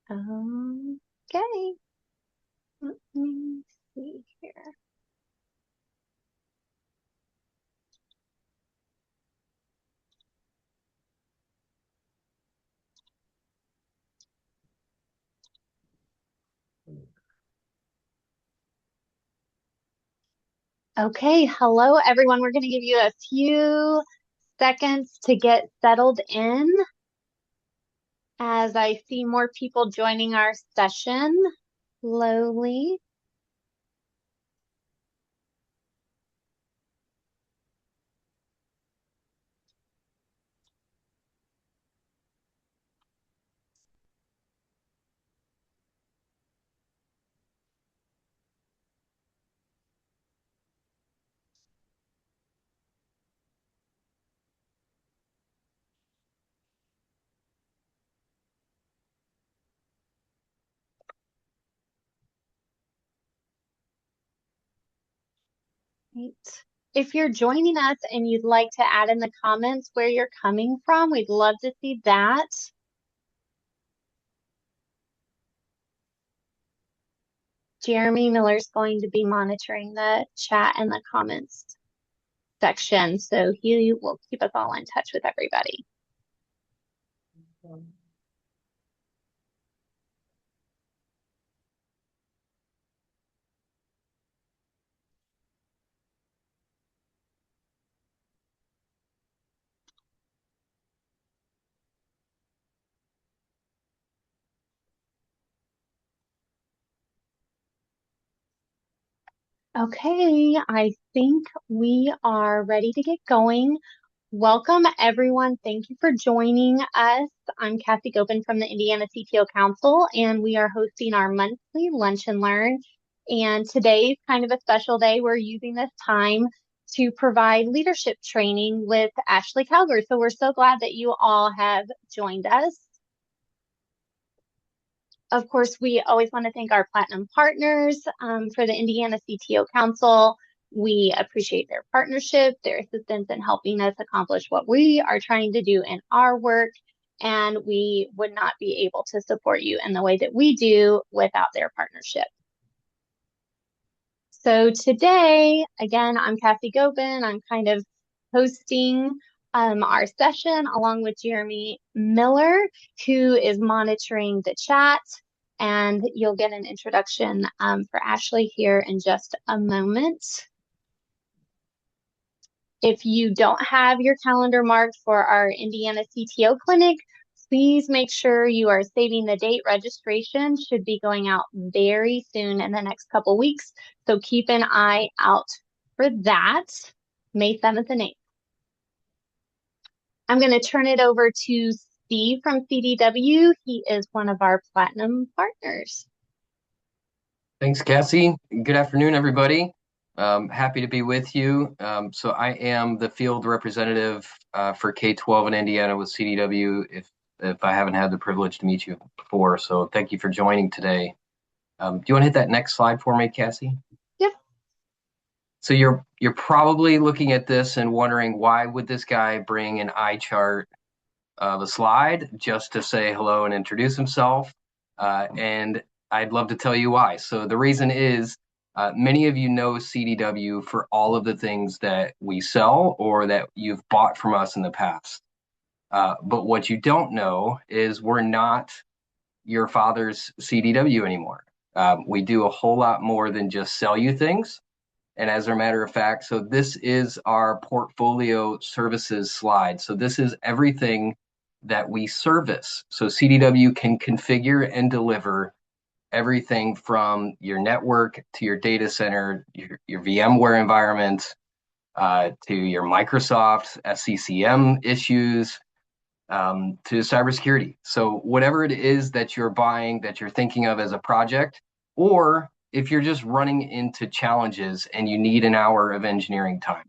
Okay, let me see here. Okay, hello everyone. We're going to give you a few seconds to get settled in as I see more people joining our session slowly. Right. If you're joining us and you'd like to add in the comments where you're coming from, we'd love to see that. Jeremy Miller is going to be monitoring the chat and the comments section, so he will keep us all in touch with everybody. Okay, I think we are ready to get going. Welcome, everyone. Thank you for joining us. I'm Kathy Gopin from the Indiana CTO Council, and we are hosting our monthly Lunch and Learn. And today is kind of a special day. We're using this time to provide leadership training with Ashley Calgar. So we're so glad that you all have joined us. Of course, we always want to thank our platinum partners for the Indiana CTO Council. We appreciate their partnership, their assistance in helping us accomplish what we are trying to do in our work. And we would not be able to support you in the way that we do without their partnership. So today, again, I'm Kathy Gopin. I'm kind of hosting our session along with Jeremy Miller, who is monitoring the chat. And you'll get an introduction for Ashley here in just a moment. If you don't have your calendar marked for our Indiana CTO clinic, please make sure you are saving the date. Registration should be going out very soon in the next couple weeks. So keep an eye out for that, May 7th and 8th. I'm going to turn it over to Steve from CDW. He is one of our platinum partners. Thanks, Cassie. Good afternoon, everybody. Happy to be with you. So I am the field representative for K-12 in Indiana with CDW, if I haven't had the privilege to meet you before. So thank you for joining today. Do you want to hit that next slide for me, Cassie? Yep. So you're probably looking at this and wondering, why would this guy bring an eye chart of a slide just to say hello and introduce himself? And I'd love to tell you why. So the reason is, many of you know CDW for all of the things that we sell or that you've bought from us in the past. But what you don't know is we're not your father's CDW anymore. We do a whole lot more than just sell you things. And as a matter of fact, so this is our portfolio services slide. So this is everything that we service. So CDW can configure and deliver everything from your network to your data center, your VMware environment, to your Microsoft SCCM issues, to cybersecurity. So whatever it is that you're buying, that you're thinking of as a project, or if you're just running into challenges and you need an hour of engineering time,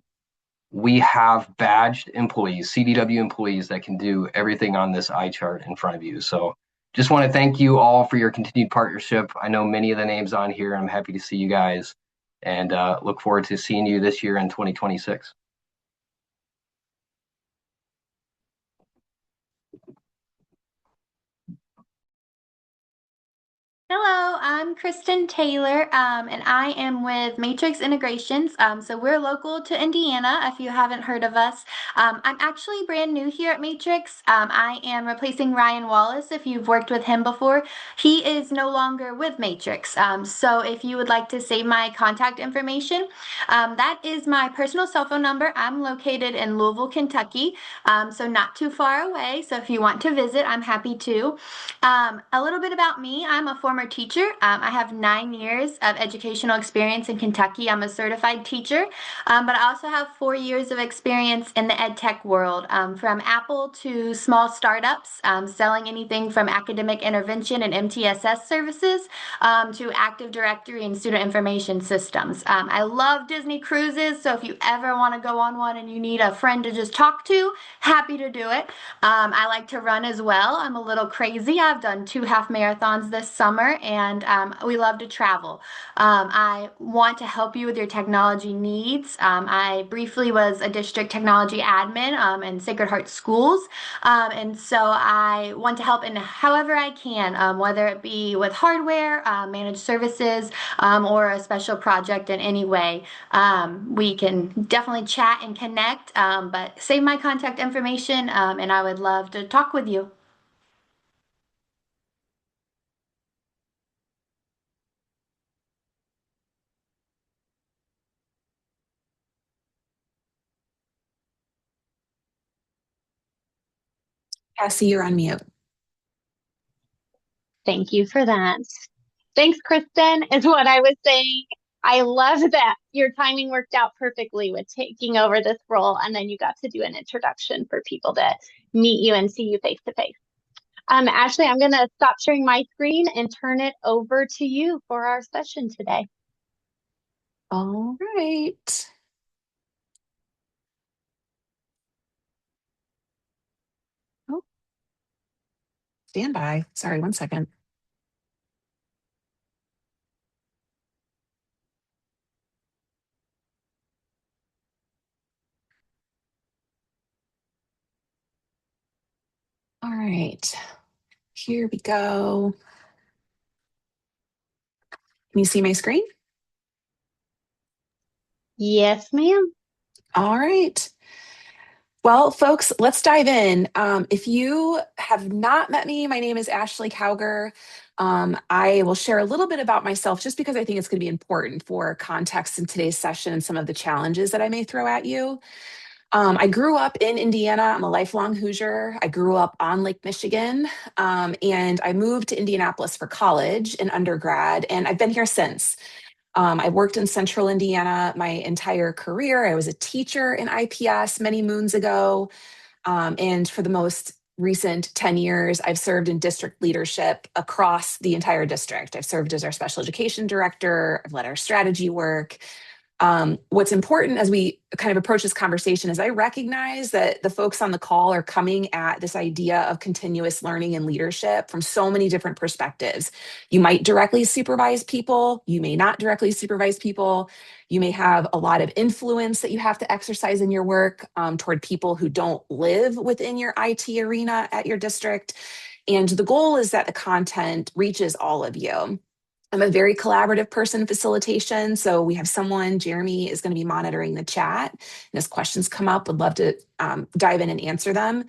we have badged employees, CDW employees, that can do everything on this eye chart in front of you. So just want to thank you all for your continued partnership. I know many of the names on here. I'm happy to see you guys, and look forward to seeing you this year in 2026. I'm Kristen Taylor, and I am with Matrix Integrations. So we're local to Indiana, if you haven't heard of us. I'm actually brand new here at Matrix. I am replacing Ryan Wallace, if you've worked with him before. He is no longer with Matrix. So if you would like to save my contact information, that is my personal cell phone number. I'm located in Louisville, Kentucky, so not too far away. So if you want to visit, I'm happy to. A little bit about me. I'm a former teacher. I have 9 years of educational experience in Kentucky. I'm a certified teacher, but I also have 4 years of experience in the ed tech world, from Apple to small startups, selling anything from academic intervention and MTSS services to Active Directory and student information systems. I love Disney cruises, so if you ever want to go on one and you need a friend to just talk to, happy to do it. I like to run as well. I'm a little crazy. I've done 2 half marathons this summer, and we love to travel. I want to help you with your technology needs. I briefly was a district technology admin in Sacred Heart Schools, and so I want to help in however I can, whether it be with hardware, managed services, or a special project in any way. We can definitely chat and connect, but save my contact information, and I would love to talk with you. Cassie, you're on mute. Thank you for that. Thanks, Kristen, is what I was saying. I love that your timing worked out perfectly with taking over this role, and then you got to do an introduction for people to meet you and see you face to face. Ashley, I'm going to stop sharing my screen and turn it over to you for our session today. All right. Oh, stand by. Sorry, one second. All right. Here we go. Can you see my screen? Yes, ma'am. All right. Well, folks, let's dive in. If you have not met me, my name is Ashley Cowger. I will share a little bit about myself just because I think it's going to be important for context in today's session and some of the challenges that I may throw at you. I grew up in Indiana. I'm a lifelong Hoosier. I grew up on Lake Michigan, and I moved to Indianapolis for college and undergrad, and I've been here since. I worked in central Indiana my entire career. I was a teacher in IPS many moons ago. And for the most recent 10 years, I've served in district leadership across the entire district. I've served as our special education director, I've led our strategy work. What's important as we kind of approach this conversation is I recognize that the folks on the call are coming at this idea of continuous learning and leadership from so many different perspectives. You might directly supervise people, you may not directly supervise people. You may have a lot of influence that you have to exercise in your work toward people who don't live within your IT arena at your district. And the goal is that the content reaches all of you. I'm a very collaborative person in facilitation. So we have someone, Jeremy, is going to be monitoring the chat. And as questions come up, would love to dive in and answer them.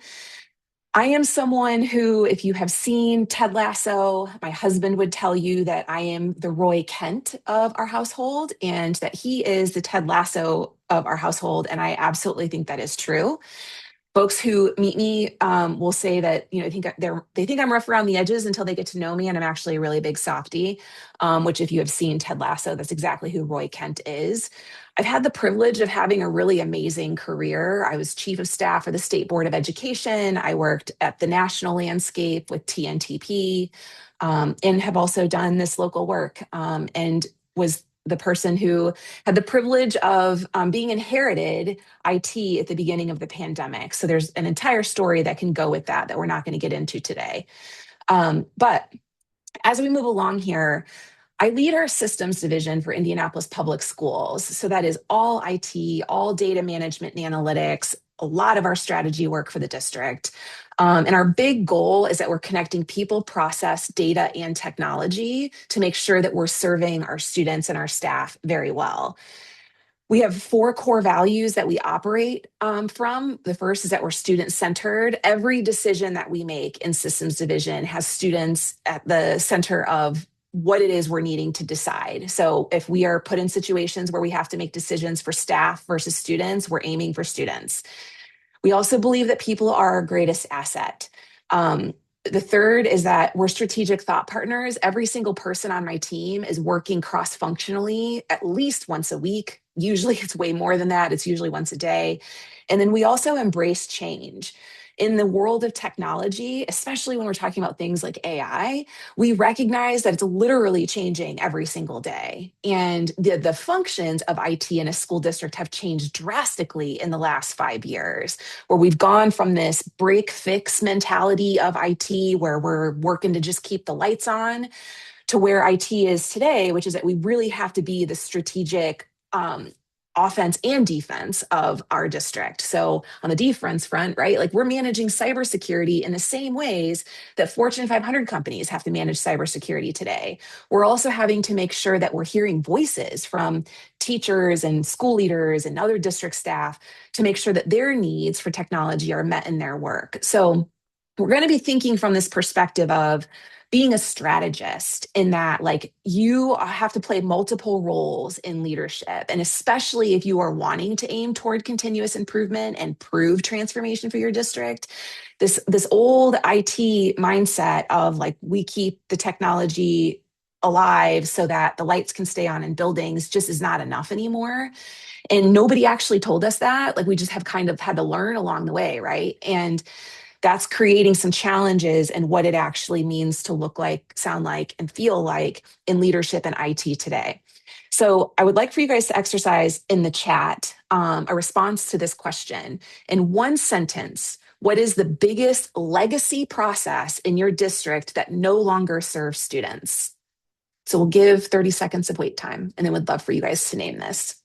I am someone who, if you have seen Ted Lasso, my husband would tell you that I am the Roy Kent of our household and that he is the Ted Lasso of our household. And I absolutely think that is true. Folks who meet me will say that they think I'm rough around the edges until they get to know me, and I'm actually a really big softie. Which, if you have seen Ted Lasso, that's exactly who Roy Kent is. I've had the privilege of having a really amazing career. I was chief of staff for the State Board of Education. I worked at the national landscape with TNTP, and have also done this local work, and was the person who had the privilege of being inherited IT at the beginning of the pandemic. So there's an entire story that can go with that we're not going to get into today. But as we move along here, I lead our systems division for Indianapolis Public Schools. So that is all IT, all data management and analytics, a lot of our strategy work for the district. And our big goal is that we're connecting people, process, data, and technology to make sure that we're serving our students and our staff very well. We have 4 core values that we operate from. The first is that we're student-centered. Every decision that we make in systems division has students at the center of what it is we're needing to decide. So if we are put in situations where we have to make decisions for staff versus students, we're aiming for students. We also believe that people are our greatest asset. The third is that we're strategic thought partners. Every single person on my team is working cross-functionally at least once a week. Usually it's way more than that. It's usually once a day. And then we also embrace change. In the world of technology, especially when we're talking about things like AI, we recognize that it's literally changing every single day. And the functions of IT in a school district have changed drastically in the last 5 years, where we've gone from this break fix mentality of IT, where we're working to just keep the lights on, to where IT is today, which is that we really have to be the strategic offense and defense of our district. So on the defense front, right, like we're managing cybersecurity in the same ways that Fortune 500 companies have to manage cybersecurity today. We're also having to make sure that we're hearing voices from teachers and school leaders and other district staff to make sure that their needs for technology are met in their work. So we're going to be thinking from this perspective of being a strategist, in that like you have to play multiple roles in leadership. And especially if you are wanting to aim toward continuous improvement and prove transformation for your district, this old IT mindset of like, we keep the technology alive so that the lights can stay on in buildings just is not enough anymore. And nobody actually told us that. Like, we just have kind of had to learn along the way, right? And that's creating some challenges in what it actually means to look like, sound like, and feel like in leadership and IT today. So I would like for you guys to exercise in the chat a response to this question. In one sentence, what is the biggest legacy process in your district that no longer serves students? So we'll give 30 seconds of wait time, and then would love for you guys to name this.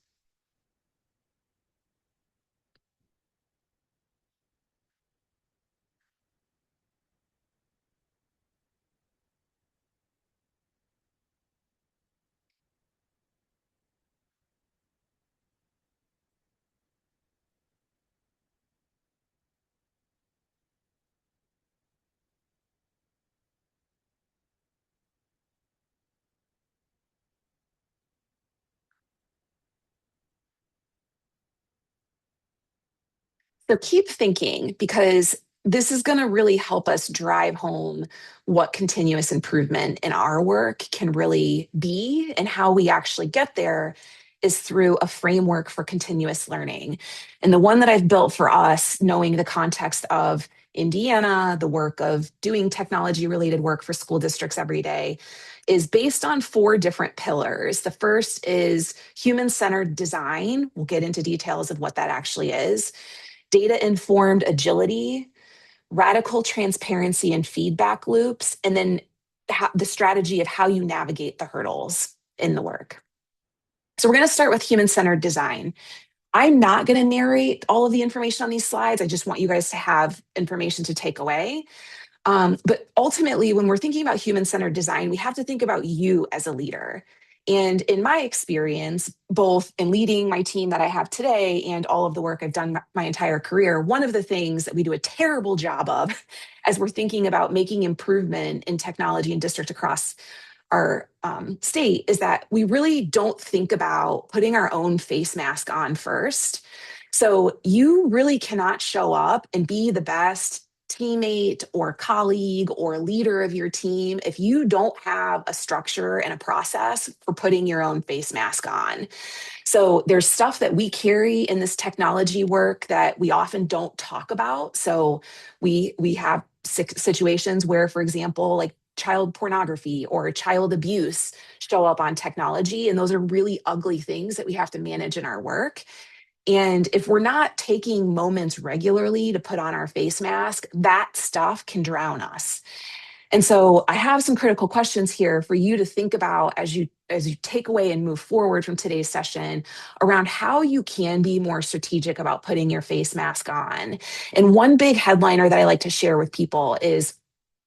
So keep thinking, because this is going to really help us drive home what continuous improvement in our work can really be, and how we actually get there is through a framework for continuous learning. And the one that I've built for us, knowing the context of Indiana, the work of doing technology related work for school districts every day, is based on 4 different pillars. The first is human-centered design. We'll get into details of what that actually is. Data-informed agility, radical transparency and feedback loops, and then the strategy of how you navigate the hurdles in the work. So we're going to start with human-centered design. I'm not going to narrate all of the information on these slides. I just want you guys to have information to take away. But ultimately, when we're thinking about human-centered design, we have to think about you as a leader. And in my experience, both in leading my team that I have today and all of the work I've done my entire career, one of the things that we do a terrible job of as we're thinking about making improvement in technology and district across our state is that we really don't think about putting our own face mask on first. So you really cannot show up and be the best teammate or colleague or leader of your team if you don't have a structure and a process for putting your own face mask on. So there's stuff that we carry in this technology work that we often don't talk about. So we have situations where, for example, like child pornography or child abuse show up on technology, and those are really ugly things that we have to manage in our work. And if we're not taking moments regularly to put on our face mask, that stuff can drown us. And so I have some critical questions here for you to think about as you take away and move forward from today's session around how you can be more strategic about putting your face mask on. And one big headliner that I like to share with people is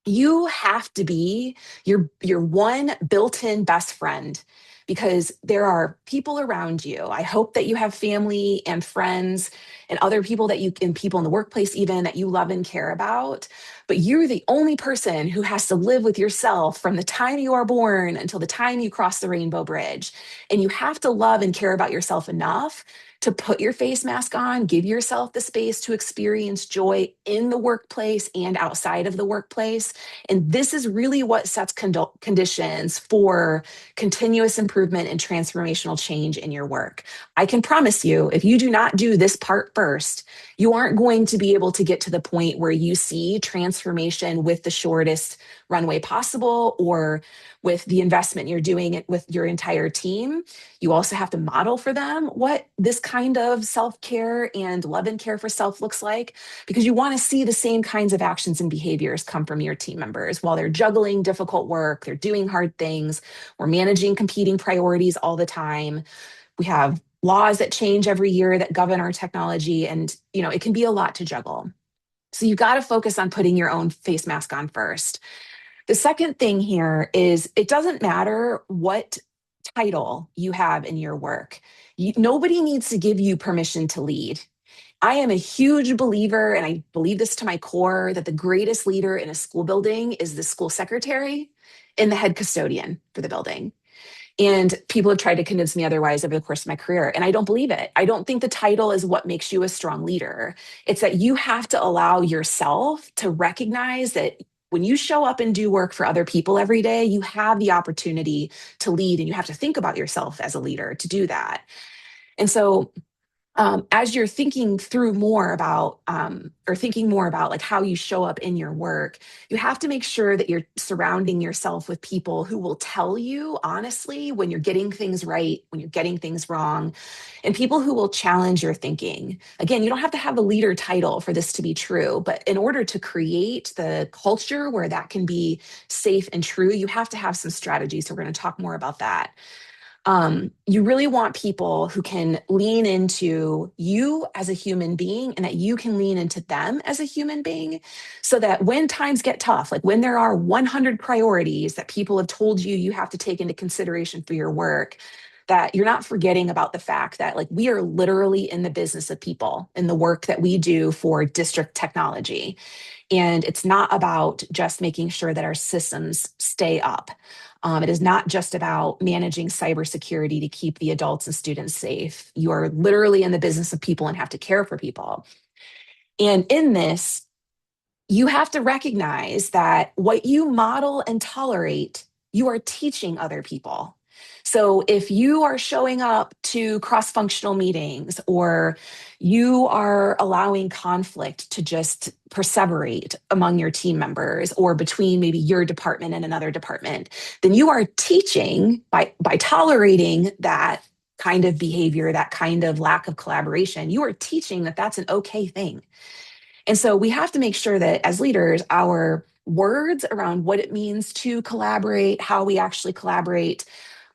you have to be your one built-in best friend, because there are people around you. I hope that you have family and friends and other people and people in the workplace even, that you love and care about. But you're the only person who has to live with yourself from the time you are born until the time you cross the rainbow bridge. And you have to love and care about yourself enough to put your face mask on, give yourself the space to experience joy in the workplace and outside of the workplace. And this is really what sets conditions for continuous improvement and transformational change in your work. I can promise you, if you do not do this part first, you aren't going to be able to get to the point where you see transformation with the shortest runway possible, or with the investment you're doing with your entire team. You also have to model for them what this kind of self-care and love and care for self looks like, because you want to see the same kinds of actions and behaviors come from your team members while they're juggling difficult work, they're doing hard things, we're managing competing priorities all the time. We have laws that change every year that govern our technology, and it can be a lot to juggle. So you've got to focus on putting your own face mask on first. The second thing here is it doesn't matter what title you have in your work. Nobody needs to give you permission to lead. I am a huge believer, and I believe this to my core, that the greatest leader in a school building is the school secretary and the head custodian for the building. And people have tried to convince me otherwise over the course of my career, and I don't believe it. I don't think the title is what makes you a strong leader. It's that you have to allow yourself to recognize that when you show up and do work for other people every day, you have the opportunity to lead, and you have to think about yourself as a leader to do that. And so as you're thinking through more about, or thinking more about like how you show up in your work, you have to make sure that you're surrounding yourself with people who will tell you honestly when you're getting things right, when you're getting things wrong, and people who will challenge your thinking. Again, you don't have to have the leader title for this to be true, but in order to create the culture where that can be safe and true, you have to have some strategies. So we're going to talk more about that. You really want people who can lean into you as a human being, and that you can lean into them as a human being, so that when times get tough, like when there are 100 priorities that people have told you you have to take into consideration for your work, that you're not forgetting about the fact that like we are literally in the business of people in the work that we do for district technology. And it's not about just making sure that our systems stay up. It is not just about managing cybersecurity to keep the adults and students safe. You are literally in the business of people and have to care for people. And in this, you have to recognize that what you model and tolerate, you are teaching other people. So if you are showing up to cross-functional meetings, or you are allowing conflict to just perseverate among your team members or between maybe your department and another department, then you are teaching by tolerating that kind of behavior, that kind of lack of collaboration, you are teaching that that's an okay thing. And so we have to make sure that as leaders, our words around what it means to collaborate, how we actually collaborate,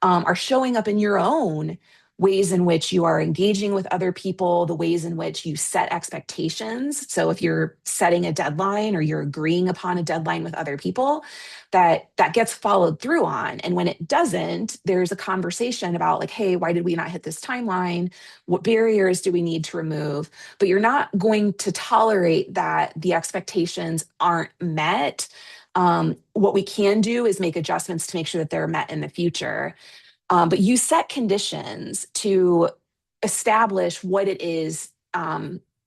are showing up in your own ways in which you are engaging with other people, the ways in which you set expectations. So if you're setting a deadline or you're agreeing upon a deadline with other people, that gets followed through on. And when it doesn't, there's a conversation about like, hey, why did we not hit this timeline? What barriers do we need to remove? But you're not going to tolerate that the expectations aren't met. What we can do is make adjustments to make sure that they're met in the future. But you set conditions to establish what it is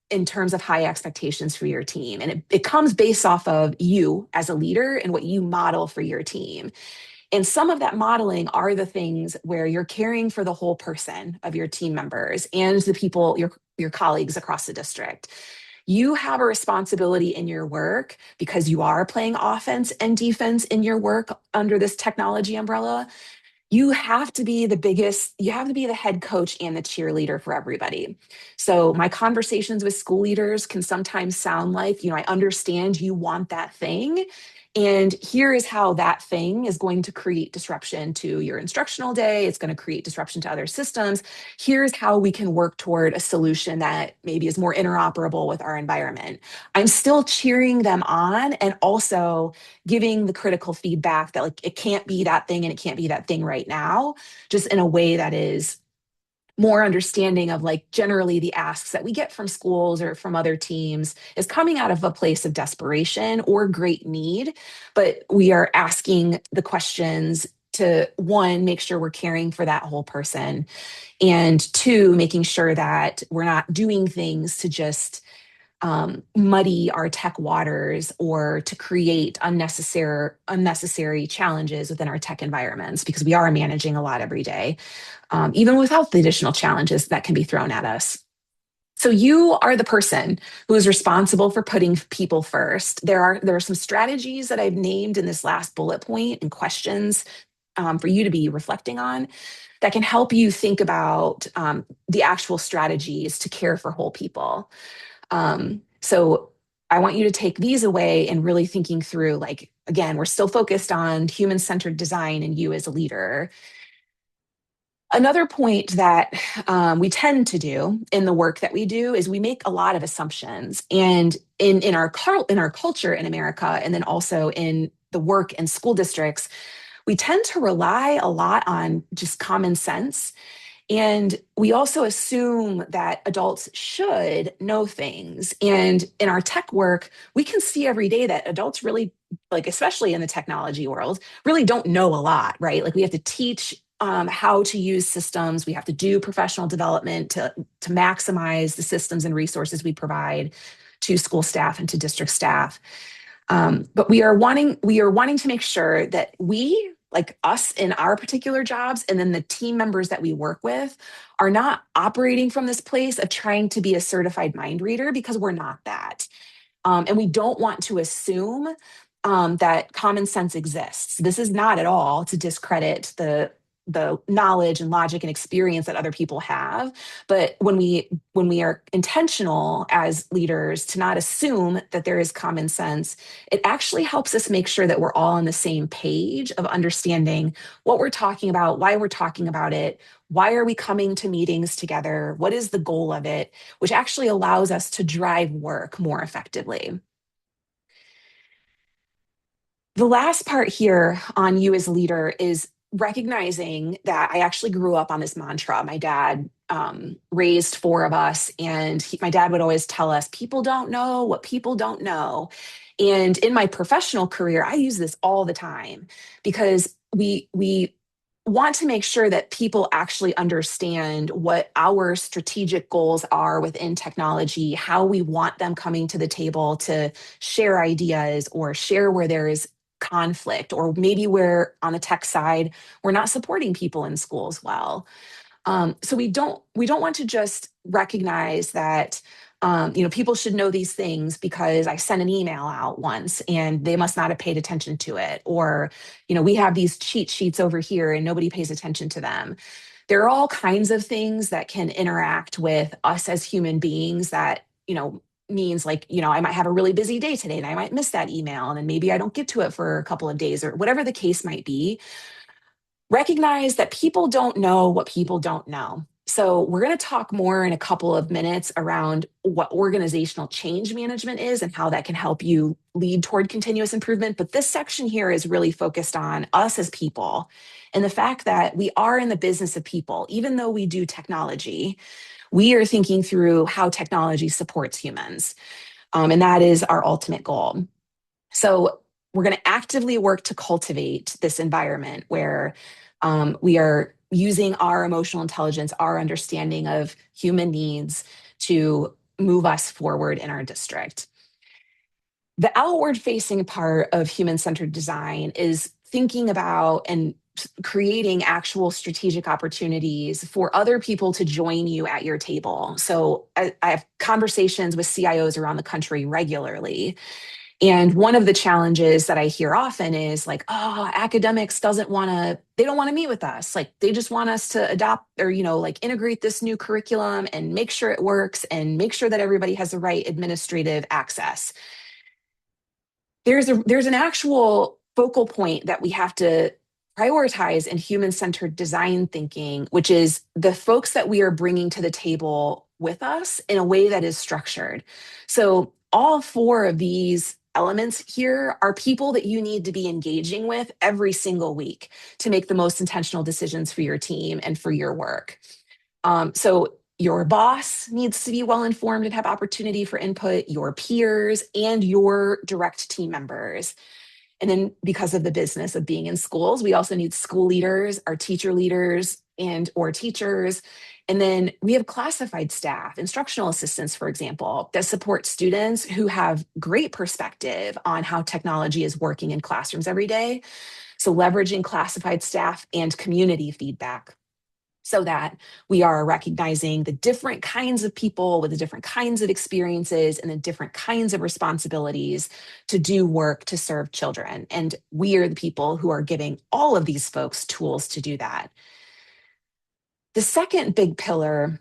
in terms of high expectations for your team. And it comes based off of you as a leader and what you model for your team. And some of that modeling are the things where you're caring for the whole person of your team members and the people, your colleagues across the district. You have a responsibility in your work, because you are playing offense and defense in your work under this technology umbrella. You have to be you have to be the head coach and the cheerleader for everybody. So my conversations with school leaders can sometimes sound like, I understand you want that thing, And here is how that thing is going to create disruption to your instructional day. It's going to create disruption to other systems. Here's how we can work toward a solution that maybe is more interoperable with our environment. I'm still cheering them on and also giving the critical feedback that like it can't be that thing and it can't be that thing right now, just in a way that is more understanding of like generally the asks that we get from schools or from other teams is coming out of a place of desperation or great need. But we are asking the questions to, one, make sure we're caring for that whole person, and two, making sure that we're not doing things to just muddy our tech waters or to create unnecessary challenges within our tech environments, because we are managing a lot every day, even without the additional challenges that can be thrown at us. So you are the person who is responsible for putting people first. There are some strategies that I've named in this last bullet point and questions for you to be reflecting on that can help you think about the actual strategies to care for whole people. So I want you to take these away and really thinking through, like, again, we're still focused on human-centered design and you as a leader. Another point that we tend to do in the work that we do is we make a lot of assumptions. And in our culture in America, and then also in the work and school districts, we tend to rely a lot on just common sense. And we also assume that adults should know things. And in our tech work, we can see every day that adults really, like, especially in the technology world, really don't know a lot, right? Like we have to teach how to use systems. We have to do professional development to maximize the systems and resources we provide to school staff and to district staff. But we are wanting to make sure that we, like us in our particular jobs, and then the team members that we work with, are not operating from this place of trying to be a certified mind reader, because we're not that. And we don't want to assume that common sense exists. This is not at all to discredit the knowledge and logic and experience that other people have. But when we are intentional as leaders to not assume that there is common sense, it actually helps us make sure that we're all on the same page of understanding what we're talking about, why we're talking about it, why are we coming to meetings together, what is the goal of it, which actually allows us to drive work more effectively. The last part here on you as leader is recognizing that I actually grew up on this mantra. My dad raised four of us, and my dad would always tell us, people don't know what people don't know. And in my professional career, I use this all the time, because we want to make sure that people actually understand what our strategic goals are within technology, how we want them coming to the table to share ideas or share where there is conflict, or maybe where on the tech side we're not supporting people in schools well. So we don't want to just recognize that people should know these things because I sent an email out once and they must not have paid attention to it, or we have these cheat sheets over here and nobody pays attention to them. There are all kinds of things that can interact with us as human beings that means, like, I might have a really busy day today and I might miss that email, and then maybe I don't get to it for a couple of days, or whatever the case might be. Recognize that people don't know what people don't know. So we're going to talk more in a couple of minutes around what organizational change management is and how that can help you lead toward continuous improvement. But this section here is really focused on us as people and the fact that we are in the business of people. Even though we do technology, we are thinking through how technology supports humans. And that is our ultimate goal. So we're going to actively work to cultivate this environment where we are using our emotional intelligence, our understanding of human needs, to move us forward in our district. The outward-facing part of human-centered design is thinking about and creating actual strategic opportunities for other people to join you at your table. So I have conversations with CIOs around the country regularly. And one of the challenges that I hear often is like, oh, academics they don't want to meet with us. Like, they just want us to adopt or, integrate this new curriculum and make sure it works and make sure that everybody has the right administrative access. there's an actual focal point that we have to prioritize in human-centered design thinking, which is the folks that we are bringing to the table with us in a way that is structured. So all 4 of these elements here are people that you need to be engaging with every single week to make the most intentional decisions for your team and for your work. So your boss needs to be well informed and have opportunity for input, your peers, and your direct team members. And then because of the business of being in schools, we also need school leaders, our teacher leaders and or teachers. And then we have classified staff, instructional assistants, for example, that support students who have great perspective on how technology is working in classrooms every day. So leveraging classified staff and community feedback, so that we are recognizing the different kinds of people with the different kinds of experiences and the different kinds of responsibilities to do work to serve children. And we are the people who are giving all of these folks tools to do that. The second big pillar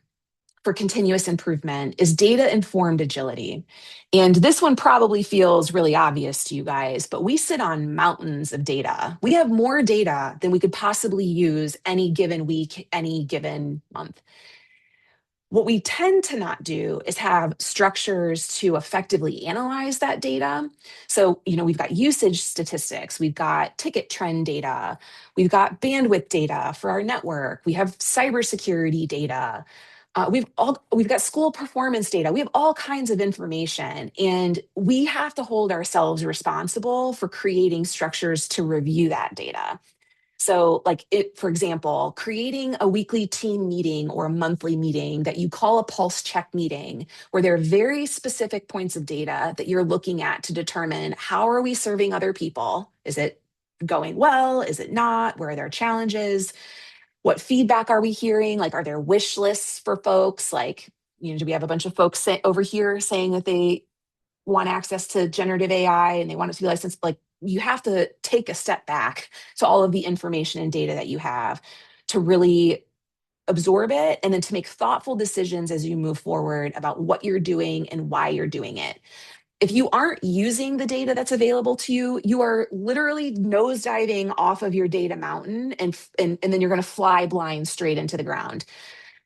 for continuous improvement is data-informed agility. And this one probably feels really obvious to you guys, but we sit on mountains of data. We have more data than we could possibly use any given week, any given month. What we tend to not do is have structures to effectively analyze that data. So, we've got usage statistics, we've got ticket trend data, we've got bandwidth data for our network, we have cybersecurity data, we've got school performance data. We have all kinds of information, and we have to hold ourselves responsible for creating structures to review that data. So for example, creating a weekly team meeting or a monthly meeting that you call a pulse check meeting, where there are very specific points of data that you're looking at to determine how are we serving other people? Is it going well? Is it not? Where are there challenges? What feedback are we hearing? Are there wish lists for folks? Do we have a bunch of folks over here saying that they want access to generative AI and they want it to be licensed? You have to take a step back to all of the information and data that you have to really absorb it and then to make thoughtful decisions as you move forward about what you're doing and why you're doing it. If you aren't using the data that's available to you, you are literally nosediving off of your data mountain and then you're going to fly blind straight into the ground.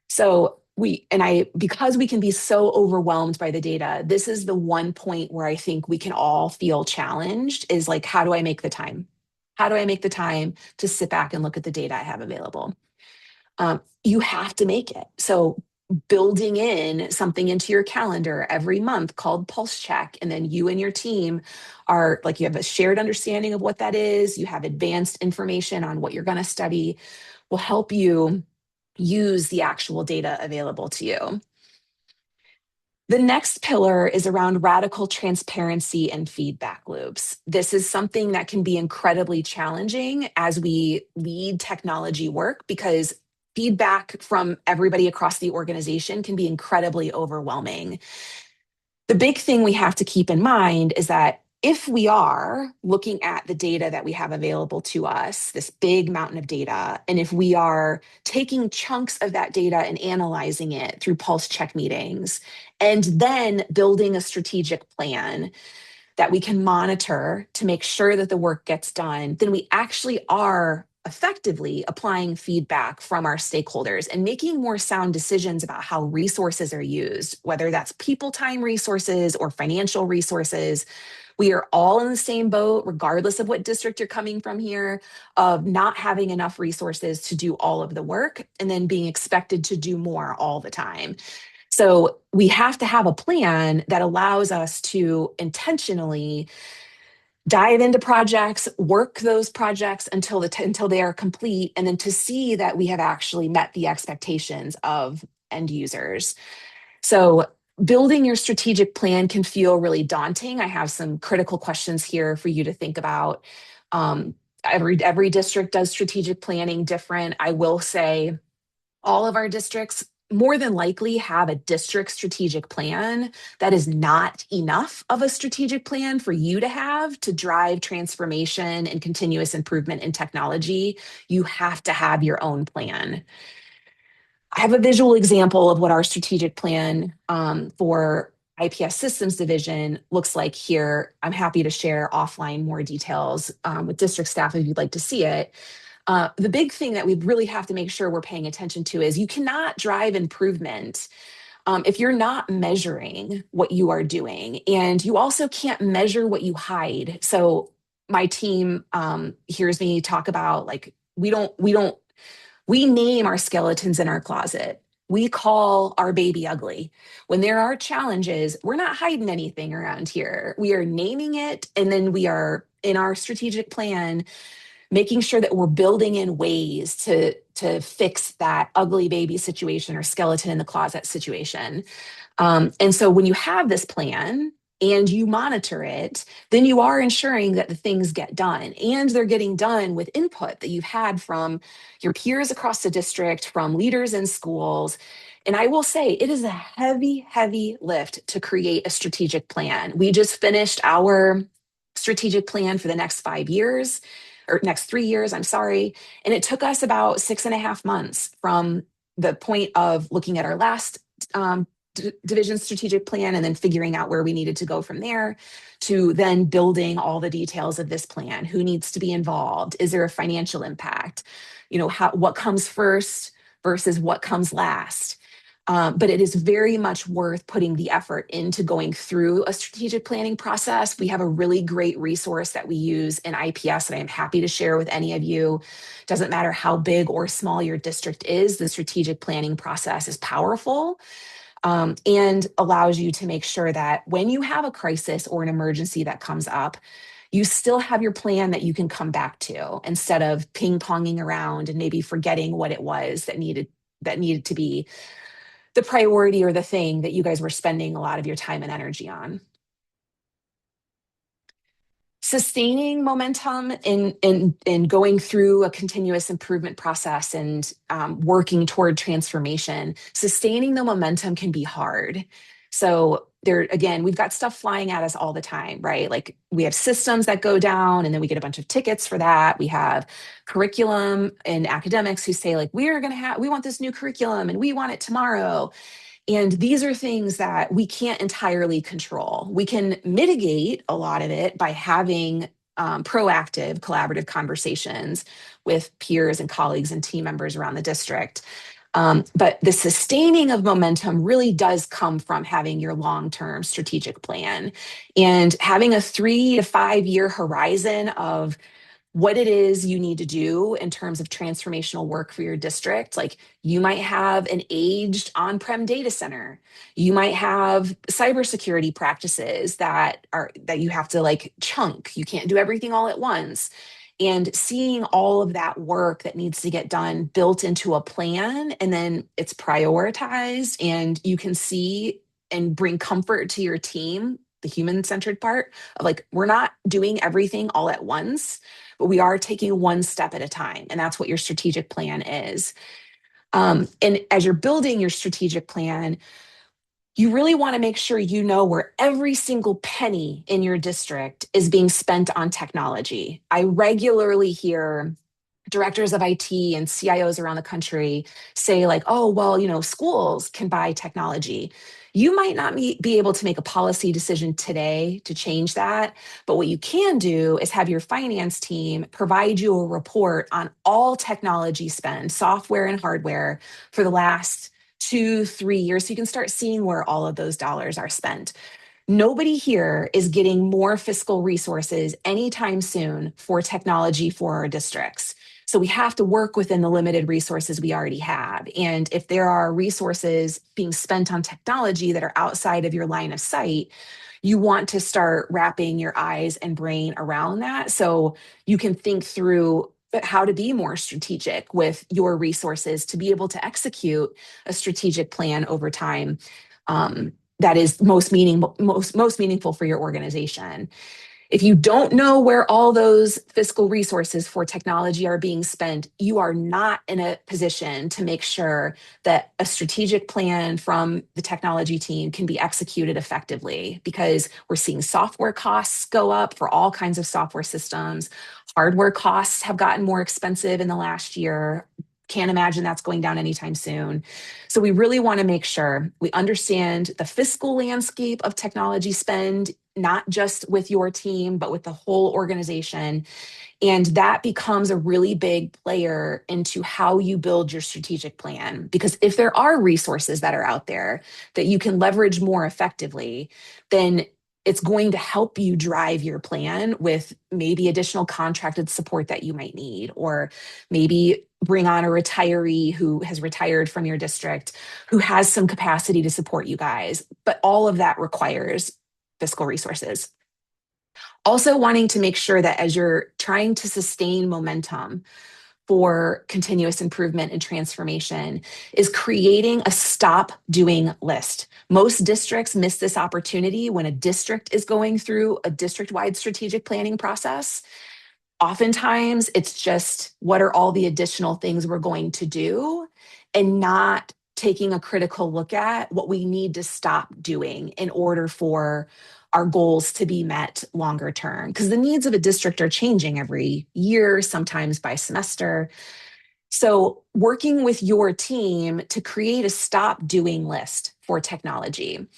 So because we can be so overwhelmed by the data, this is the one point where I think we can all feel challenged is how do I make the time? How do I make the time to sit back and look at the data I have available? You have to make it. So building in something into your calendar every month called Pulse Check, and then you and your team are you have a shared understanding of what that is, you have advanced information on what you're going to study, will help you use the actual data available to you. The next pillar is around radical transparency and feedback loops. This is something that can be incredibly challenging as we lead technology work because feedback from everybody across the organization can be incredibly overwhelming. The big thing we have to keep in mind is that if we are looking at the data that we have available to us, this big mountain of data, and if we are taking chunks of that data and analyzing it through pulse check meetings, and then building a strategic plan that we can monitor to make sure that the work gets done, then we actually are effectively applying feedback from our stakeholders and making more sound decisions about how resources are used, whether that's people time resources or financial resources. We are all in the same boat, regardless of what district you're coming from here, of not having enough resources to do all of the work and then being expected to do more all the time. So we have to have a plan that allows us to intentionally dive into projects, work those projects until they are complete, and then to see that we have actually met the expectations of end users. So building your strategic plan can feel really daunting. I have some critical questions here for you to think about. Every district does strategic planning different. I will say all of our districts more than likely have a district strategic plan that is not enough of a strategic plan for you to have to drive transformation and continuous improvement in technology. You have to have your own plan. I have a visual example of what our strategic plan for IPS Systems Division looks like here. I'm happy to share offline more details with district staff if you'd like to see it. The big thing that we really have to make sure we're paying attention to is you cannot drive improvement if you're not measuring what you are doing, and you also can't measure what you hide. So my team hears me talk about like we name our skeletons in our closet. We call our baby ugly. When there are challenges, we're not hiding anything around here. We are naming it, and then we are in our strategic plan making sure that we're building in ways to fix that ugly baby situation or skeleton in the closet situation. And so when you have this plan and you monitor it, then you are ensuring that the things get done, and they're getting done with input that you've had from your peers across the district, from leaders in schools. And I will say it is a heavy, heavy lift to create a strategic plan. We just finished our strategic plan for the next 5 years, or next 3 years, I'm sorry. And it took us about 6.5 months from the point of looking at our last division strategic plan and then figuring out where we needed to go from there, to then building all the details of this plan. Who needs to be involved? Is there a financial impact? What comes first versus what comes last? But it is very much worth putting the effort into going through a strategic planning process. We have a really great resource that we use in IPS that I'm happy to share with any of you. Doesn't matter how big or small your district is, the strategic planning process is powerful. And allows you to make sure that when you have a crisis or an emergency that comes up, you still have your plan that you can come back to, instead of ping-ponging around and maybe forgetting what it was that needed to be the priority or the thing that you guys were spending a lot of your time and energy on. Sustaining momentum in going through a continuous improvement process and working toward transformation, sustaining the momentum can be hard. So again, we've got stuff flying at us all the time, right? Like we have systems that go down and then we get a bunch of tickets for that. We have curriculum and academics who say like, we want this new curriculum and we want it tomorrow. And these are things that we can't entirely control. We can mitigate a lot of it by having proactive, collaborative conversations with peers and colleagues and team members around the district. But the sustaining of momentum really does come from having your long-term strategic plan and having a 3 to 5 year horizon of what it is you need to do in terms of transformational work for your district. Like you might have an aged on-prem data center. You might have cybersecurity practices that you have to like chunk. You can't do everything all at once. And seeing all of that work that needs to get done built into a plan, and then it's prioritized, and you can see and bring comfort to your team, the human-centered part of like, we're not doing everything all at once, but we are taking one step at a time. And that's what your strategic plan is. And as you're building your strategic plan, you really want to make sure you know where every single penny in your district is being spent on technology. I regularly hear directors of IT and CIOs around the country say like, oh, well, schools can buy technology. You might not be able to make a policy decision today to change that, but what you can do is have your finance team provide you a report on all technology spend, software and hardware, for the last 2-3 years, so you can start seeing where all of those dollars are spent. Nobody here is getting more fiscal resources anytime soon for technology for our districts. So we have to work within the limited resources we already have. And if there are resources being spent on technology that are outside of your line of sight, you want to start wrapping your eyes and brain around that so you can think through how to be more strategic with your resources to be able to execute a strategic plan over time that is most meaningful for your organization. If you don't know where all those fiscal resources for technology are being spent, you are not in a position to make sure that a strategic plan from the technology team can be executed effectively, because we're seeing software costs go up for all kinds of software systems. Hardware costs have gotten more expensive in the last year. Can't imagine that's going down anytime soon. So we really want to make sure we understand the fiscal landscape of technology spend, not just with your team, but with the whole organization. And that becomes a really big player into how you build your strategic plan. Because if there are resources that are out there that you can leverage more effectively, then it's going to help you drive your plan with maybe additional contracted support that you might need, or maybe bring on a retiree who has retired from your district who has some capacity to support you guys. But all of that requires fiscal resources. Also, wanting to make sure that as you're trying to sustain momentum for continuous improvement and transformation, is creating a stop doing list. Most districts miss this opportunity when a district is going through a district-wide strategic planning process. Oftentimes, it's just what are all the additional things we're going to do, and not taking a critical look at what we need to stop doing in order for our goals to be met longer term. Because the needs of a district are changing every year, sometimes by semester. So working with your team to create a stop doing list for technology.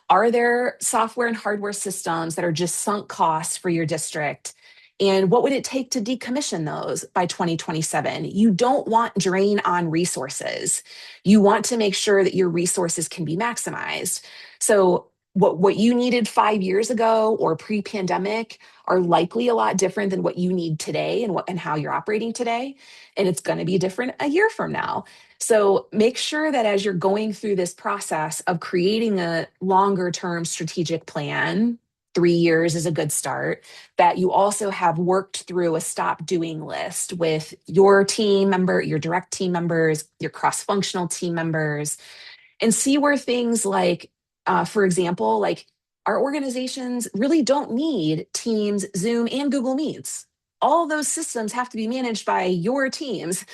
Are there software and hardware systems that are just sunk costs for your district? And what would it take to decommission those by 2027? You don't want drain on resources. You want to make sure that your resources can be maximized. So what you needed 5 years ago or pre-pandemic are likely a lot different than what you need today and how you're operating today. And it's going to be different a year from now. So make sure that as you're going through this process of creating a longer term strategic plan, 3 years is a good start, that you also have worked through a stop doing list with your team member, your direct team members, your cross-functional team members, and see where things like, for example, like our organizations really don't need Teams, Zoom, and Google Meets. All those systems have to be managed by your teams.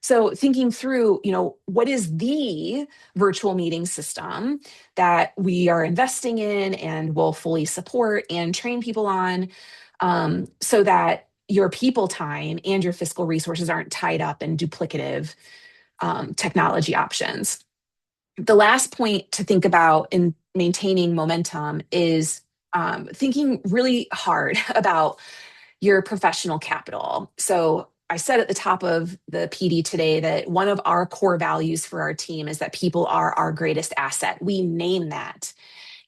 So thinking through, what is the virtual meeting system that we are investing in and will fully support and train people on, so that your people time and your fiscal resources aren't tied up in duplicative technology options. The last point to think about in maintaining momentum is thinking really hard about your professional capital. So I said at the top of the PD today that one of our core values for our team is that people are our greatest asset. We name that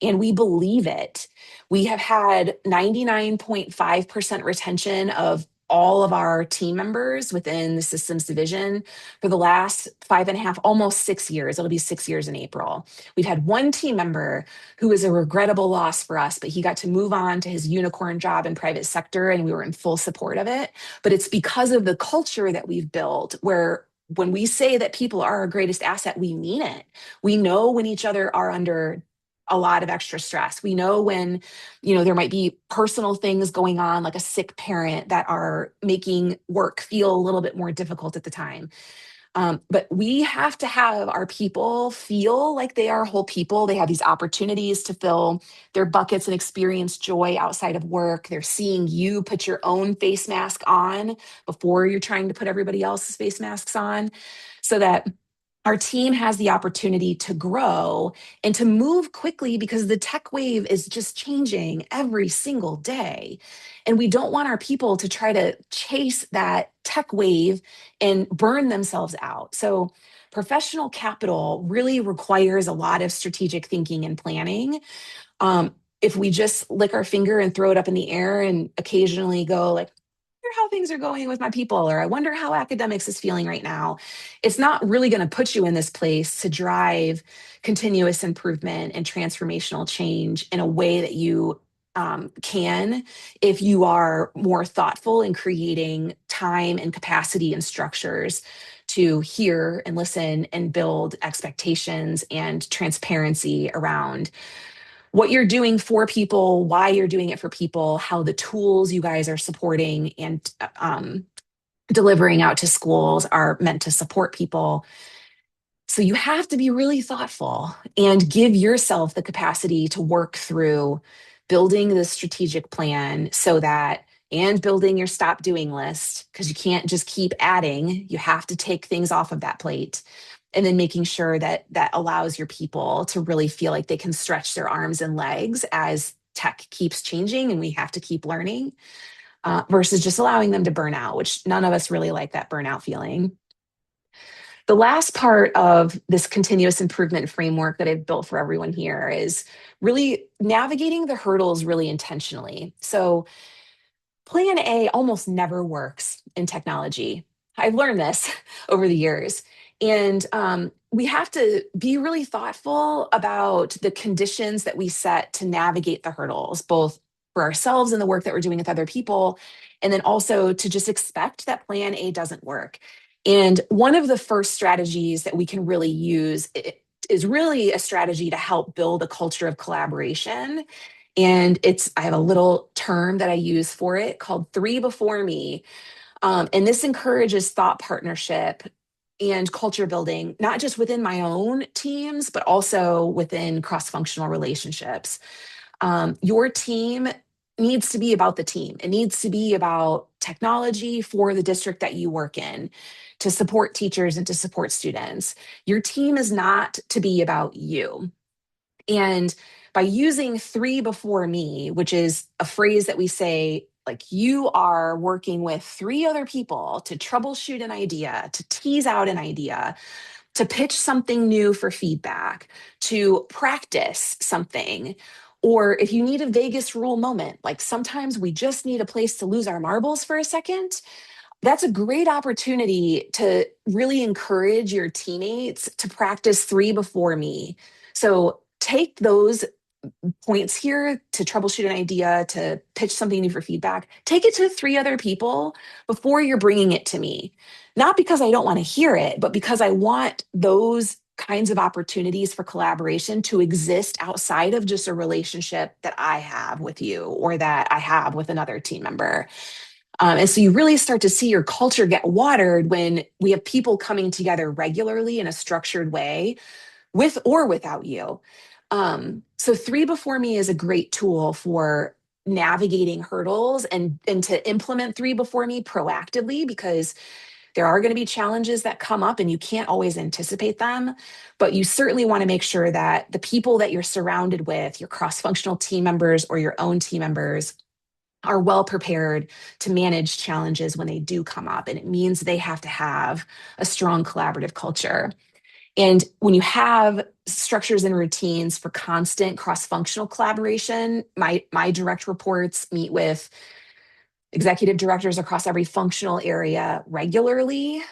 and we believe it. We have had 99.5% retention of all of our team members within the systems division for the last 5.5, almost 6 years. It'll be 6 years in April. We've had one team member who is a regrettable loss for us, but he got to move on to his unicorn job in private sector and we were in full support of it. But it's because of the culture that we've built where when we say that people are our greatest asset, we mean it. We know when each other are under a lot of extra stress. We know when, there might be personal things going on, like a sick parent that are making work feel a little bit more difficult at the time. But we have to have our people feel like they are whole people. They have these opportunities to fill their buckets and experience joy outside of work. They're seeing you put your own face mask on before you're trying to put everybody else's face masks on, so that our team has the opportunity to grow and to move quickly, because the tech wave is just changing every single day. And we don't want our people to try to chase that tech wave and burn themselves out. So professional capital really requires a lot of strategic thinking and planning. If we just lick our finger and throw it up in the air and occasionally go like, how things are going with my people, or I wonder how academics is feeling right now, it's not really going to put you in this place to drive continuous improvement and transformational change in a way that you can if you are more thoughtful in creating time and capacity and structures to hear and listen and build expectations and transparency around what you're doing for people, why you're doing it for people, how the tools you guys are supporting and delivering out to schools are meant to support people. So you have to be really thoughtful and give yourself the capacity to work through building the strategic plan so that and building your stop doing list, because you can't just keep adding. You have to take things off of that plate. And then making sure that that allows your people to really feel like they can stretch their arms and legs as tech keeps changing and we have to keep learning, versus just allowing them to burn out, which none of us really like that burnout feeling. The last part of this continuous improvement framework that I've built for everyone here is really navigating the hurdles really intentionally. So plan A almost never works in technology. I've learned this over the years. And we have to be really thoughtful about the conditions that we set to navigate the hurdles, both for ourselves and the work that we're doing with other people, and then also to just expect that plan A doesn't work. And one of the first strategies that we can really use is really a strategy to help build a culture of collaboration. And I have a little term that I use for it called 3 before me. And this encourages thought partnership and culture building, not just within my own teams, but also within cross-functional relationships. Your team needs to be about the team. It needs to be about technology for the district that you work in, to support teachers and to support students. Your team is not to be about you. And by using 3 before me, which is a phrase that we say, like, you are working with 3 other people to troubleshoot an idea, to tease out an idea, to pitch something new for feedback, to practice something. Or if you need a Vegas rule moment, like sometimes we just need a place to lose our marbles for a second, that's a great opportunity to really encourage your teammates to practice 3 before me. So take those points here to troubleshoot an idea, to pitch something new for feedback, take it to 3 other people before you're bringing it to me. Not because I don't want to hear it, but because I want those kinds of opportunities for collaboration to exist outside of just a relationship that I have with you or that I have with another team member. And so you really start to see your culture get watered when we have people coming together regularly in a structured way, with or without you. So 3 before me is a great tool for navigating hurdles and to implement 3 before me proactively, because there are going to be challenges that come up and you can't always anticipate them, but you certainly want to make sure that the people that you're surrounded with, your cross-functional team members or your own team members, are well prepared to manage challenges when they do come up. And it means they have to have a strong collaborative culture. And when you have structures and routines for constant cross-functional collaboration, my direct reports meet with executive directors across every functional area regularly.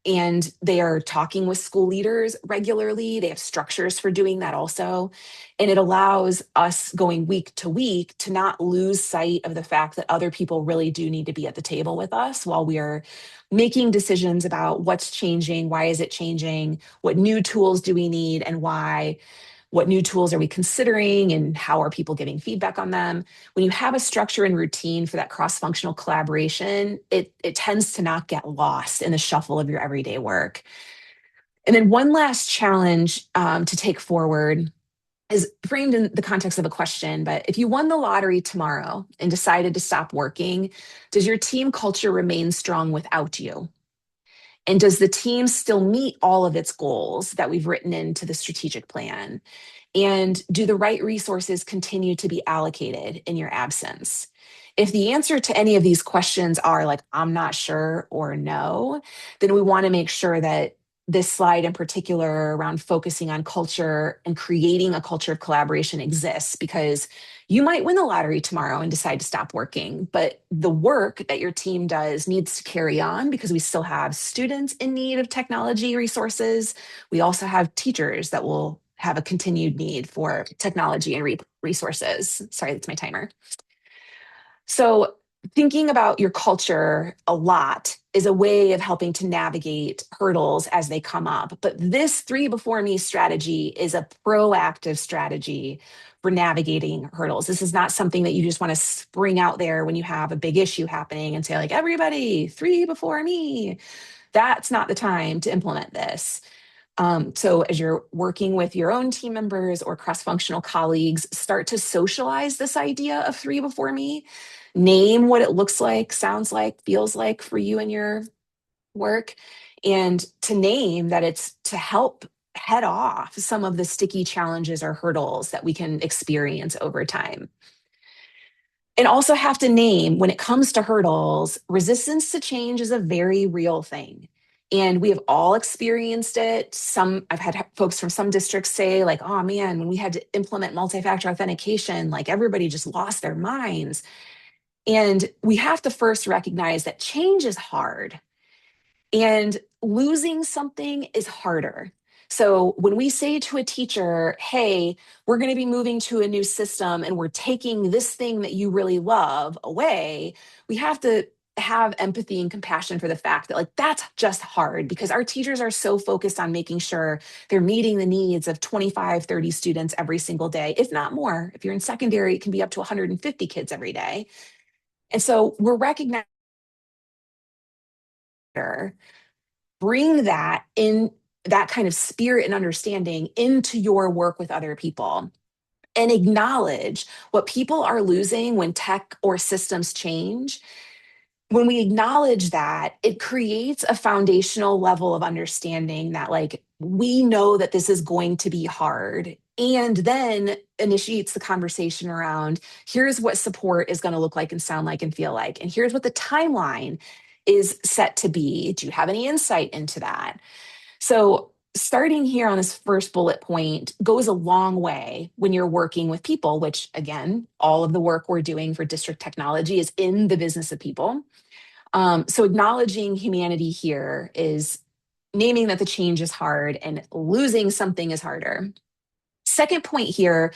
And they are talking with school leaders regularly. They have structures for doing that also. And it allows us going week to week to not lose sight of the fact that other people really do need to be at the table with us while we are making decisions about what's changing, why is it changing, what new tools do we need, and why. What new tools are we considering and how are people giving feedback on them? When you have a structure and routine for that cross-functional collaboration, it tends to not get lost in the shuffle of your everyday work. And then one last challenge to take forward is framed in the context of a question, but if you won the lottery tomorrow and decided to stop working, does your team culture remain strong without you? And does the team still meet all of its goals that we've written into the strategic plan? And do the right resources continue to be allocated in your absence? If the answer to any of these questions are like, I'm not sure or no, then we want to make sure that this slide in particular around focusing on culture and creating a culture of collaboration exists, because you might win the lottery tomorrow and decide to stop working, but the work that your team does needs to carry on because we still have students in need of technology resources. We also have teachers that will have a continued need for technology and resources. Sorry, that's my timer. So thinking about your culture a lot is a way of helping to navigate hurdles as they come up. But this 3 before me strategy is a proactive strategy for navigating hurdles. This is not something that you just want to spring out there when you have a big issue happening and say, like, everybody, 3 before me. That's not the time to implement this. So as you're working with your own team members or cross-functional colleagues, start to socialize this idea of 3 before me. name what it looks like, sounds like, feels like for you and your work, and to name that it's to help head off some of the sticky challenges or hurdles that we can experience over time. And also have to name, when it comes to hurdles, resistance to change is a very real thing. And we have all experienced it. I've had folks from some districts say, like, oh man, when we had to implement multi-factor authentication, like everybody just lost their minds. And we have to first recognize that change is hard. And losing something is harder. So when we say to a teacher, hey, we're going to be moving to a new system and we're taking this thing that you really love away, we have to have empathy and compassion for the fact that, like, that's just hard because our teachers are so focused on making sure they're meeting the needs of 25, 30 students every single day, if not more. If you're in secondary, it can be up to 150 kids every day. And so we're recognizing, bring that in, that kind of spirit and understanding into your work with other people, and acknowledge what people are losing when tech or systems change. When we acknowledge that, it creates a foundational level of understanding that, like, we know that this is going to be hard, and then initiates the conversation around, here's what support is going to look like and sound like and feel like, and here's what the timeline is set to be. Do you have any insight into that? So starting here on this first bullet point goes a long way when you're working with people, which, again, all of the work we're doing for district technology is in the business of people. So acknowledging humanity here is naming that the change is hard and losing something is harder. Second point here,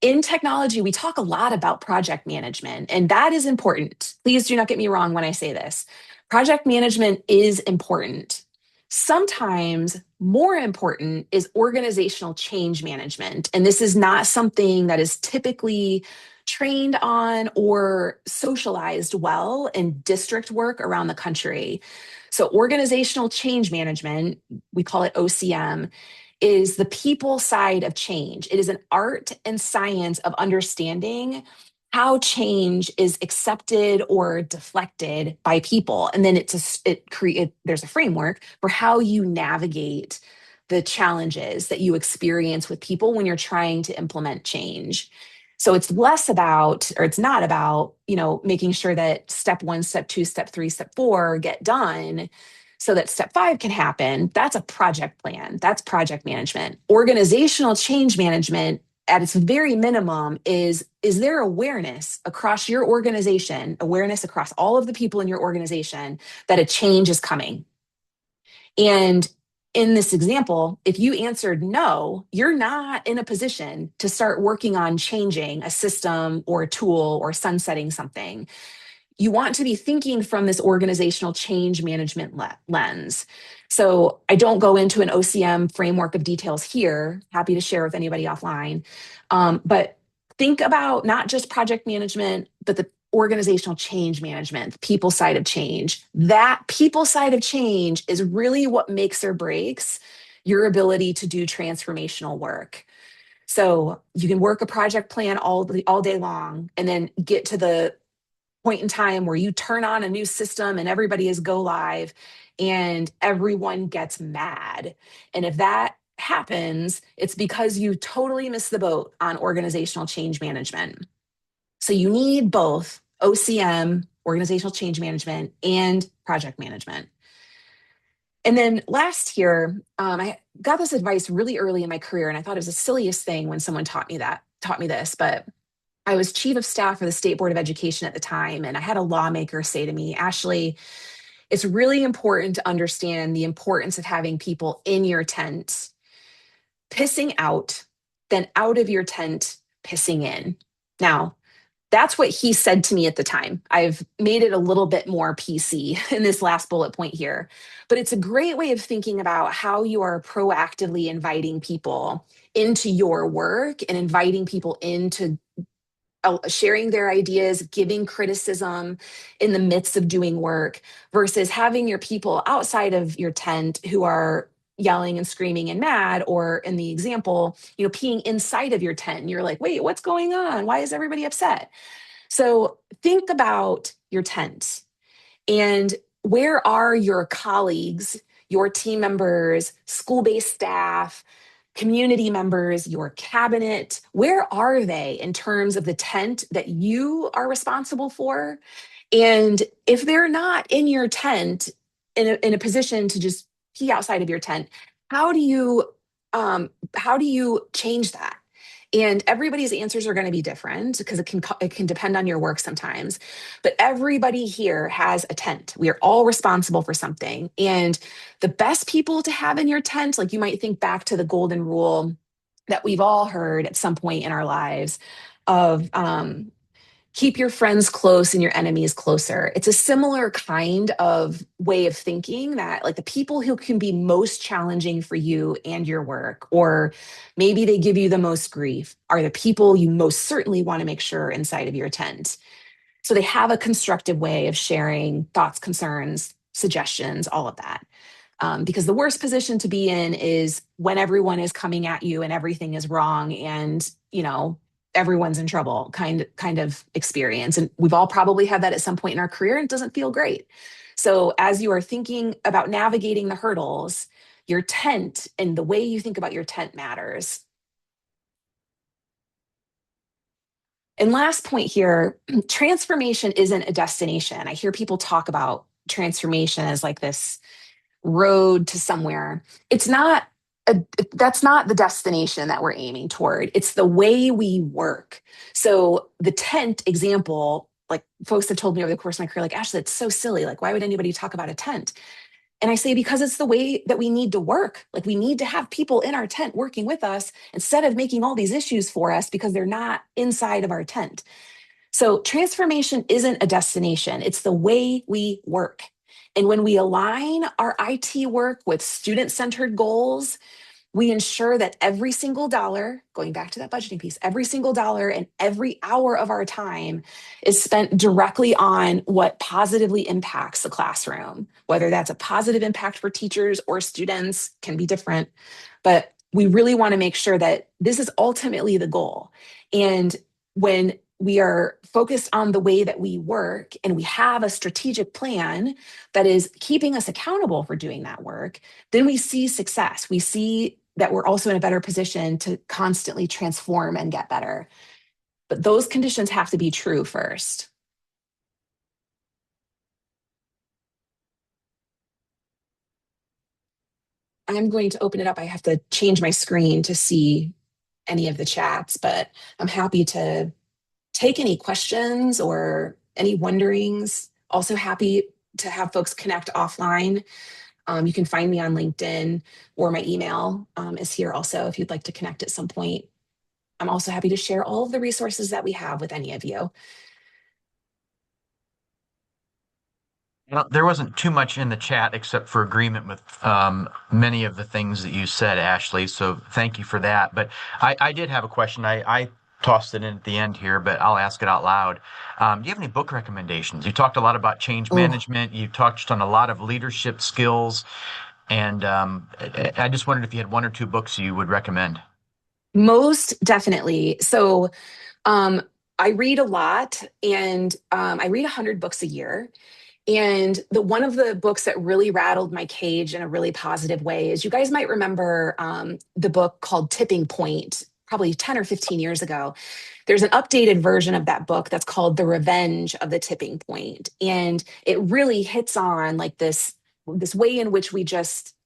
in technology, we talk a lot about project management, and that is important. Please do not get me wrong when I say this. Project management is important. Sometimes more important is organizational change management. And this is not something that is typically trained on or socialized well in district work around the country. So organizational change management, we call it OCM, is the people side of change. It is an art and science of understanding how change is accepted or deflected by people. And then there's a framework for how you navigate the challenges that you experience with people when you're trying to implement change. So it's less about, or it's not about, making sure that step 1, step 2, step 3, step 4 get done so that step 5 can happen. That's a project plan. That's project management. Organizational change management, at its very minimum, is there awareness across your organization, awareness across all of the people in your organization that a change is coming? And in this example, if you answered no, you're not in a position to start working on changing a system or a tool or sunsetting something. You want to be thinking from this organizational change management lens. So I don't go into an OCM framework of details here, happy to share with anybody offline. But think about not just project management, but the organizational change management, the people side of change. That people side of change is really what makes or breaks your ability to do transformational work. So you can work a project plan all day long and then get to the point in time where you turn on a new system and everybody is go live and everyone gets mad. And if that happens, it's because you totally missed the boat on organizational change management. So you need both OCM, organizational change management, and project management. And then last here, I got this advice really early in my career, and I thought it was the silliest thing when someone taught me this, but I was chief of staff for the State Board of Education at the time, and I had a lawmaker say to me, Ashley, it's really important to understand the importance of having people in your tent pissing out, then out of your tent pissing in. Now, that's what he said to me at the time. I've made it a little bit more PC in this last bullet point here, but it's a great way of thinking about how you are proactively inviting people into your work and inviting people into sharing their ideas, giving criticism in the midst of doing work, versus having your people outside of your tent who are yelling and screaming and mad, or in the example, peeing inside of your tent and you're like, wait, what's going on? Why is everybody upset? So think about your tent and where are your colleagues, your team members, school-based staff, community members, your cabinet? Where are they in terms of the tent that you are responsible for? And if they're not in your tent in a position to just pee outside of your tent, how do you how do you change that? And everybody's answers are going to be different because it can depend on your work sometimes. But everybody here has a tent. We are all responsible for something. And the best people to have in your tent, like you might think back to the golden rule that we've all heard at some point in our lives of keep your friends close and your enemies closer. It's a similar kind of way of thinking that, like, the people who can be most challenging for you and your work, or maybe they give you the most grief, are the people you most certainly want to make sure are inside of your tent. So they have a constructive way of sharing thoughts, concerns, suggestions, all of that. Because the worst position to be in is when everyone is coming at you and everything is wrong and, everyone's in trouble kind of experience. And we've all probably had that at some point in our career, and it doesn't feel great. So as you are thinking about navigating the hurdles, your tent and the way you think about your tent matters. And last point here, transformation isn't a destination. I hear people talk about transformation as like this road to somewhere. That's not the destination that we're aiming toward. It's the way we work. So the tent example, like folks have told me over the course of my career, like, Ashley, it's so silly. Like, why would anybody talk about a tent? And I say, because it's the way that we need to work. Like, we need to have people in our tent working with us instead of making all these issues for us because they're not inside of our tent. So transformation isn't a destination. It's the way we work. And when we align our IT work with student-centered goals, we ensure that every single dollar, going back to that budgeting piece, every single dollar and every hour of our time is spent directly on what positively impacts the classroom. Whether that's a positive impact for teachers or students can be different, but we really want to make sure that this is ultimately the goal. And when we are focused on the way that we work and we have a strategic plan that is keeping us accountable for doing that work, then we see success. We see that we're also in a better position to constantly transform and get better. But those conditions have to be true first. I'm going to open it up. I have to change my screen to see any of the chats, but I'm happy to take any questions or any wonderings. Also happy to have folks connect offline. You can find me on LinkedIn, or my email is here also if you'd like to connect at some point. I'm also happy to share all of the resources that we have with any of you. Well, there wasn't too much in the chat except for agreement with many of the things that you said, Ashley. So thank you for that. But I did have a question. I tossed it in at the end here, but I'll ask it out loud. Do you have any book recommendations? You talked a lot about change management. You touched on a lot of leadership skills. And I just wondered if you had one or two books you would recommend. Most definitely. So I read a lot, and I read 100 books a year. And one of the books that really rattled my cage in a really positive way is, you guys might remember the book called Tipping Point, probably 10 or 15 years ago. There's an updated version of that book that's called The Revenge of the Tipping Point. And it really hits on like this way in which we just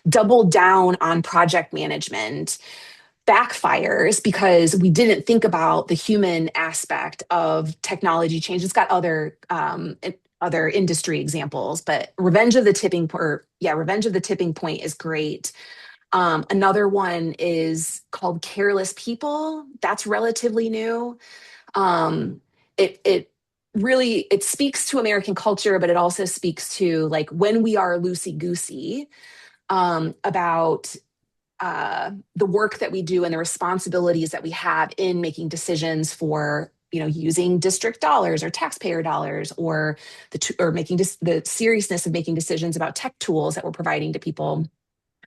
double down on project management backfires because we didn't think about the human aspect of technology change. It's got other industry examples, but Revenge of the Tipping Point is great. Another one is called Careless People. That's relatively new. It really speaks to American culture, but it also speaks to like when we are loosey-goosey about the work that we do and the responsibilities that we have in making decisions for, using district dollars or taxpayer dollars, or making the seriousness of making decisions about tech tools that we're providing to people.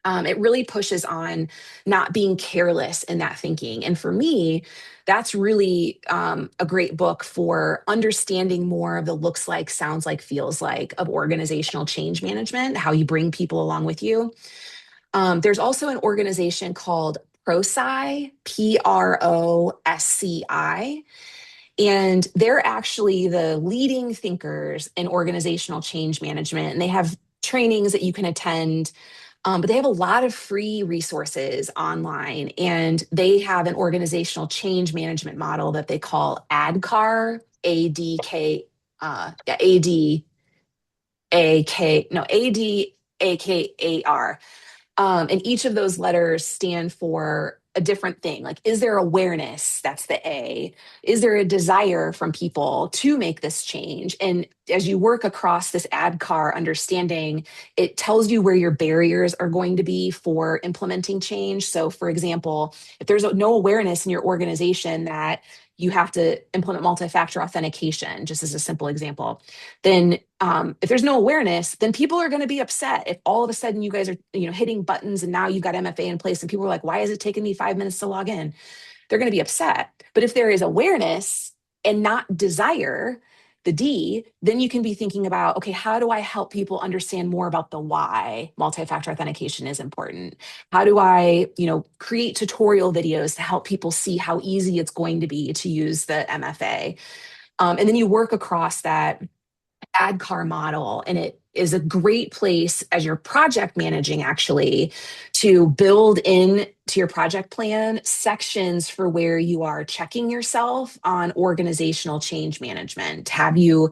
It really pushes on not being careless in that thinking. And for me, that's really a great book for understanding more of the looks like, sounds like, feels like of organizational change management, how you bring people along with you. There's also an organization called ProSci, PROSCI, and they're actually the leading thinkers in organizational change management. And they have trainings that you can attend, but they have a lot of free resources online. And they have an organizational change management model that they call ADKAR, ADK, ADAK, no, ADAKAR. And each of those letters stand for a different thing. Like, is there awareness? That's the A. Is there a desire from people to make this change? And as you work across this ADKAR understanding, it tells you where your barriers are going to be for implementing change. So, for example, if there's no awareness in your organization that you have to implement multi-factor authentication, just as a simple example, then if there's no awareness, then people are going to be upset if all of a sudden you guys are hitting buttons and now you've got MFA in place and people are like, why is it taking me 5 minutes to log in? They're going to be upset. But if there is awareness and not desire, the D, then you can be thinking about, okay, how do I help people understand more about the why multi-factor authentication is important? How do I, create tutorial videos to help people see how easy it's going to be to use the MFA? And then you work across that ADKAR model, and it is a great place as you're project managing, actually, to build in to your project plan sections for where you are checking yourself on organizational change management. Have you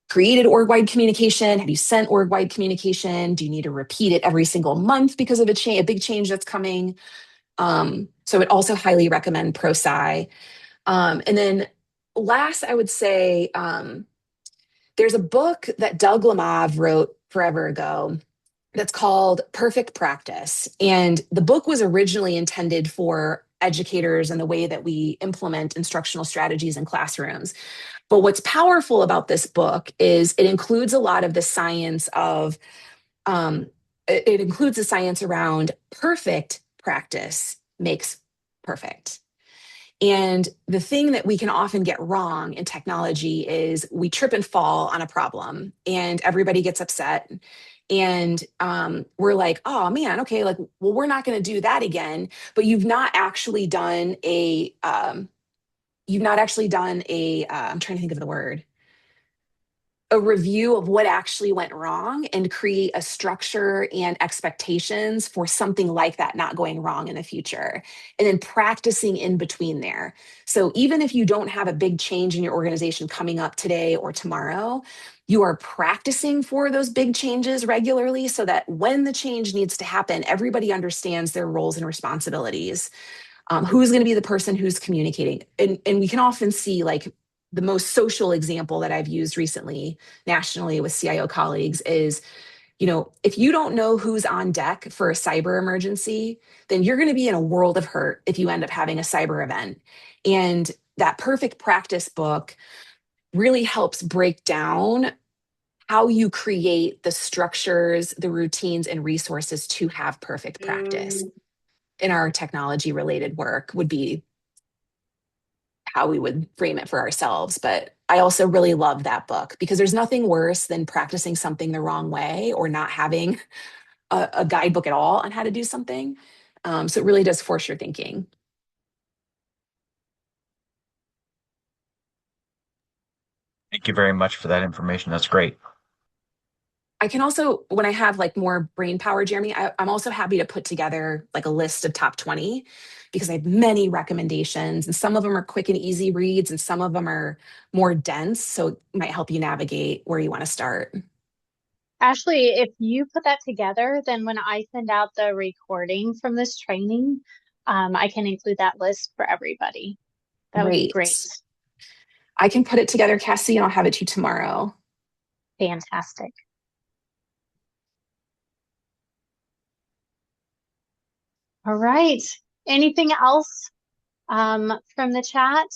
created org-wide communication? Have you sent org-wide communication? Do you need to repeat it every single month because of a big change that's coming? So I'd also highly recommend ProSci. And then last, I would say, there's a book that Doug Lemov wrote forever ago that's called Perfect Practice. And the book was originally intended for educators and the way that we implement instructional strategies in classrooms. But what's powerful about this book is it includes a lot of the science of, it includes the science around perfect practice makes perfect. And the thing that we can often get wrong in technology is we trip and fall on a problem and everybody gets upset. And we're like, oh man, okay, like, well, we're not going to do that again. But you've not actually done I'm trying to think of the word, a review of what actually went wrong and create a structure and expectations for something like that not going wrong in the future. And then practicing in between there. So even if you don't have a big change in your organization coming up today or tomorrow, you are practicing for those big changes regularly so that when the change needs to happen, everybody understands their roles and responsibilities. Who's going to be the person who's communicating? And we can often see, like, the most social example that I've used recently nationally with CIO colleagues is, if you don't know who's on deck for a cyber emergency, then you're going to be in a world of hurt if you end up having a cyber event. And that Perfect Practice book really helps break down how you create the structures, the routines, and resources to have perfect practice in our technology related work would be how we would frame it for ourselves. But I also really love that book because there's nothing worse than practicing something the wrong way or not having a guidebook at all on how to do something. So it really does force your thinking. Thank you very much for that information. That's great. I can also, when I have like more brain power, Jeremy, I'm also happy to put together like a list of top 20 because I have many recommendations and some of them are quick and easy reads and some of them are more dense. So it might help you navigate where you want to start. Ashley, if you put that together, then when I send out the recording from this training, I can include that list for everybody. That would be great. I can put it together, Cassie, and I'll have it to you tomorrow. Fantastic. All right. Anything else from the chat?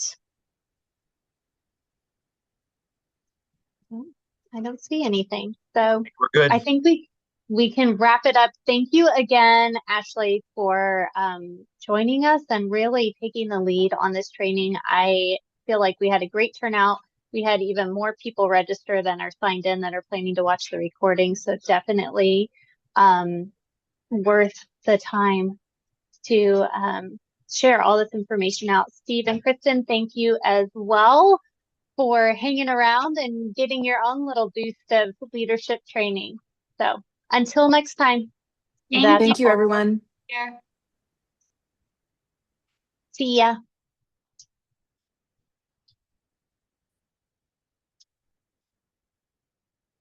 I don't see anything. So We're good. I think we we can wrap it up. Thank you again, Ashley, for joining us and really taking the lead on this training. I feel like we had a great turnout. We had even more people register than are signed in that are planning to watch the recording. So definitely worth the time to share all this information out. Steve and Kristen, thank you as well for hanging around and getting your own little boost of leadership training. So until next time, Thank Thank you, all. everyone. you. See ya.